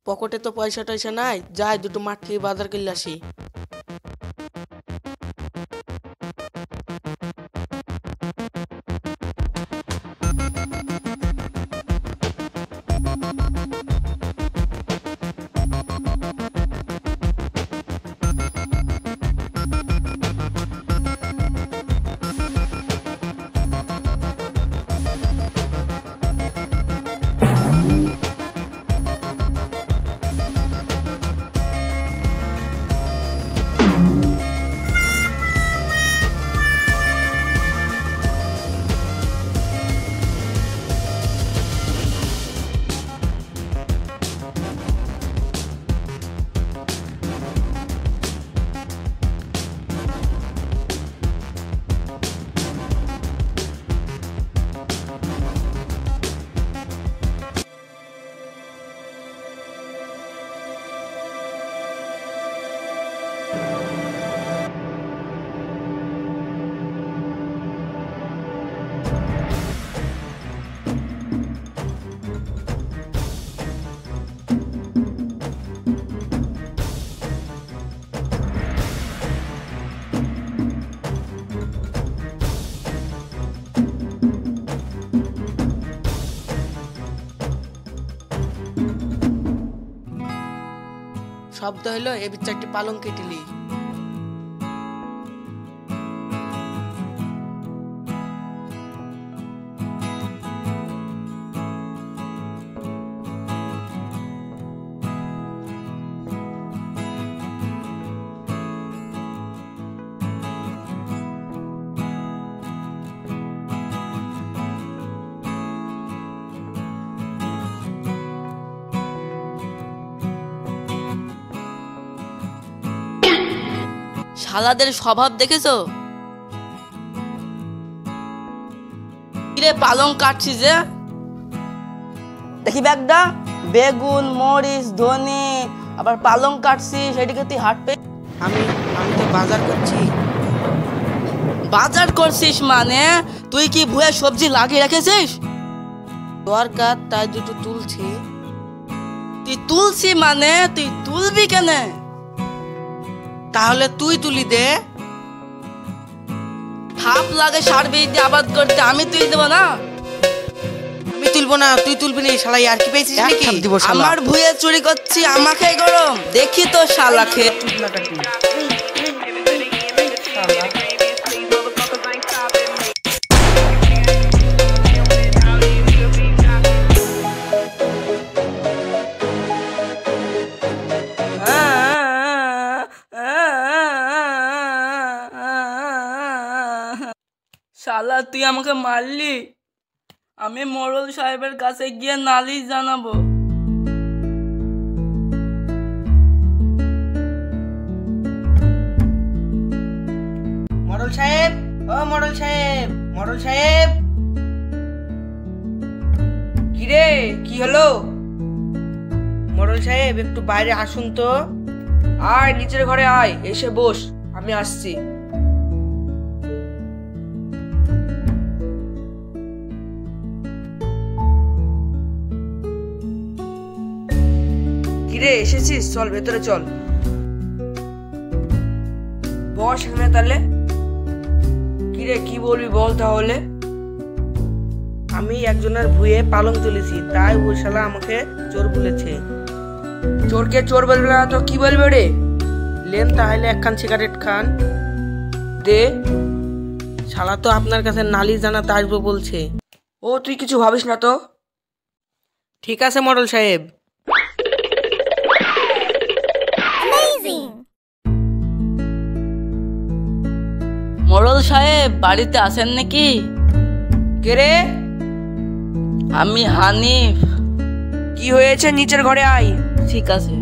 পকেটে তো পয়সা টয়সা নাই, যাই দুটো মাঠ থেকে বাজার করলে আসি। শব্দ হইলো এ বিচ্ছা একটি পালং কেটেলি। শালাদের স্বভাব দেখেছো? কিরে পালং কাটছি যে, দেখি ব্যাগটা, বেগুন মরিচ ধনে আবার পালং কাটছি, সেটিকে তুই হাট পে। আমি তো বাজার করছি। বাজার করছিস মানে তুই কি ভুয়ে সবজি লাগিয়ে রেখেছিস? দরকার তাই দুটো তুলছি। তুই তুলছি মানে তুই তুলবি কেন? তাহলে তুই তুলি দে। হাফ লাগে সার বীজ দিয়ে আবাদ করতে, আমি তুই দেবো না? আমি তুলবো না, তুই তুলবি না। শালা আর কি পেয়েছিস নাকি? আমার ভুয়ে চুরি করছি, আমাকে গরম দেখি তো শালা খেয়ে। শালা তুই আমাকে মারলি, আমি মোড়ল সাহেবের কাছে গিয়ে নালিশ জানাবো। মোড়ল সাহেব, ও মোড়ল সাহেব, মোড়ল সাহেব। কিরে কি হলো? মোড়ল সাহেব একটু বাইরে আসুন তো। আয় নিচের ঘরে আয়, এসে বস, আমি আসছি। কিরে এসেছিস, চল ভেতরে চল, বস এখানে। তাহলে কিরে কি বলবি বল তাহলে। আমি একজনের ভুয়ে পালং তুলেছি, তাই ওই শালা আমাকে চোর বলেছে। চোরকে চোর বলবে না তো কি বলবে রে? লেন তাহলে একখান সিগারেট খান দে। শালা তো আপনার কাছে নালিশ জানাতে আসবো বলছে। ও তুই কিছু ভাবিস না তো। ঠিক আছে মোড়ল সাহেব। মোড়ল সাহেব বাড়িতে আসেন নাকি? কে রে? আমি হানিফ। কি হয়েছে? নিচের ঘরে আয়। ঠিক আছে।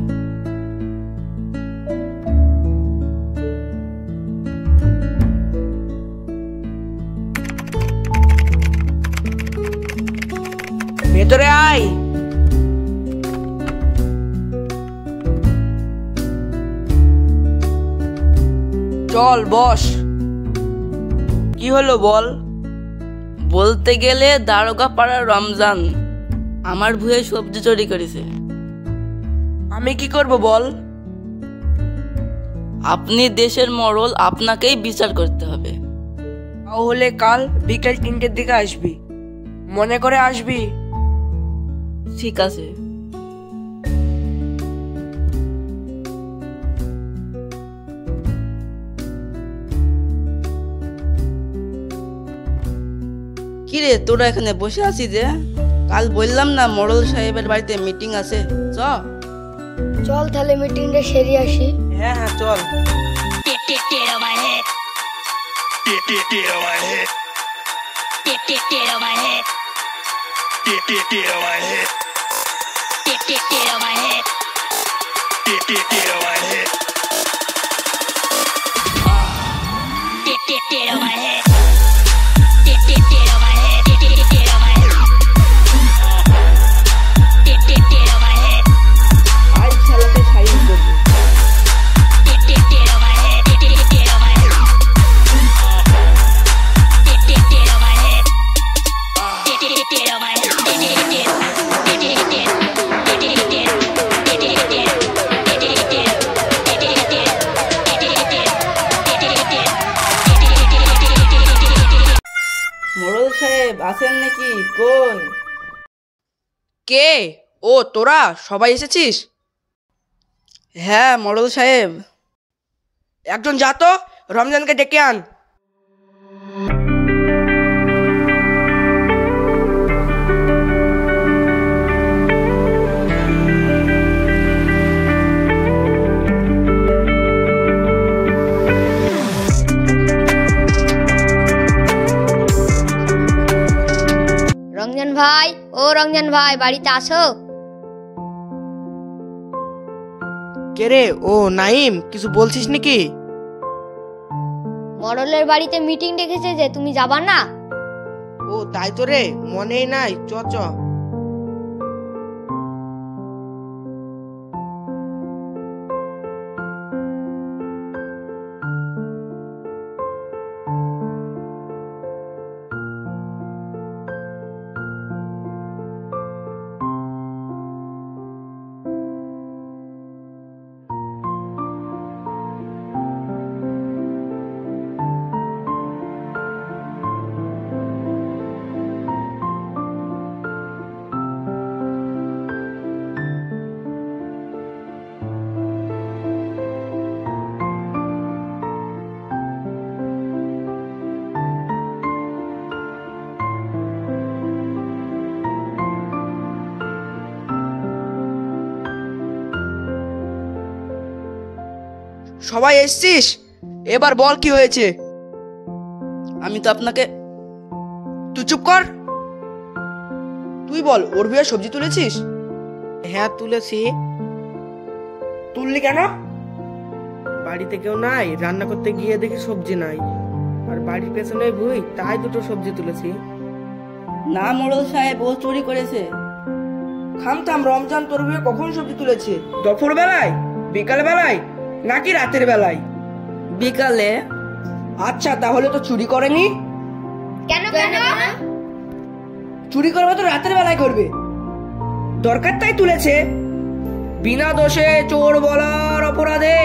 ভেতরে আয়। চল বস। কি হলো বল? বলতে গেলে দারোগা পাড়ার রমজান আমার ভুয়ে সবজি চুরি করেছে। আমি কি করব বল? আপনি দেশের মোড়ল, আপনাকেই বিচার করতে হবে। তাহলে কাল বিকেল 3টের দিকে আসবি, মনে করে আসবি। ঠিক আছে। কিরে তোরা এখানে বসে আছিস যে? কাল বললাম না মোড়ল সাহেবের বাড়িতে মিটিং আছে, চল তাহলে মিটিংটা সেরে আসি। হ্যাঁ হ্যাঁ চল। মোড়ল সাহেব আছেন নাকি? কই? কে? ও তোরা সবাই এসেছিস? হ্যাঁ মোড়ল সাহেব। একজন যা তো রমজানকে ডেকে আন। রমজান ভাই, ও রমজান ভাই, বাড়িতে আসো। কে রে? ও নাইম, কিছু বলছিস নাকি? মডেলের বাড়িতে মিটিং ডেকেছে যে, তুমি যাবা না? ও তাই তো রে, মনেই নাই। চ চ। সবাই এসছিস? এবার বল কি হয়েছে? আমি তো আপনাকে। তুই চুপ কর। তুই বল, ওর বিয়ে সবজি তুলেছিস? হ্যাঁ তুলেছি। তুললি কেন? বাড়িতে কেউ নাই, রান্না করতে গিয়ে দেখি সবজি নাই, আর বাড়ির পেছনে ভুই, তাই দুটো সবজি তুলেছি। না মোড়ল সাহেব, ও চুরি করেছে। থাম, রমজান তোর বিয়ে কখন সবজি তুলেছে? দুপুর বেলায়, বিকাল বেলায়, নাকি রাতের বেলায়? বিকালে। আচ্ছা, তাহলে তো চুরি করেনি। কেন? চুরি করবে তো রাতের বেলায় করবে, দরকার তাই তুলেছে। বিনা দোষে চোর বলার অপরাধে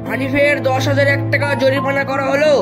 হানিফের 10,001 টাকা জরিমানা করা হলো।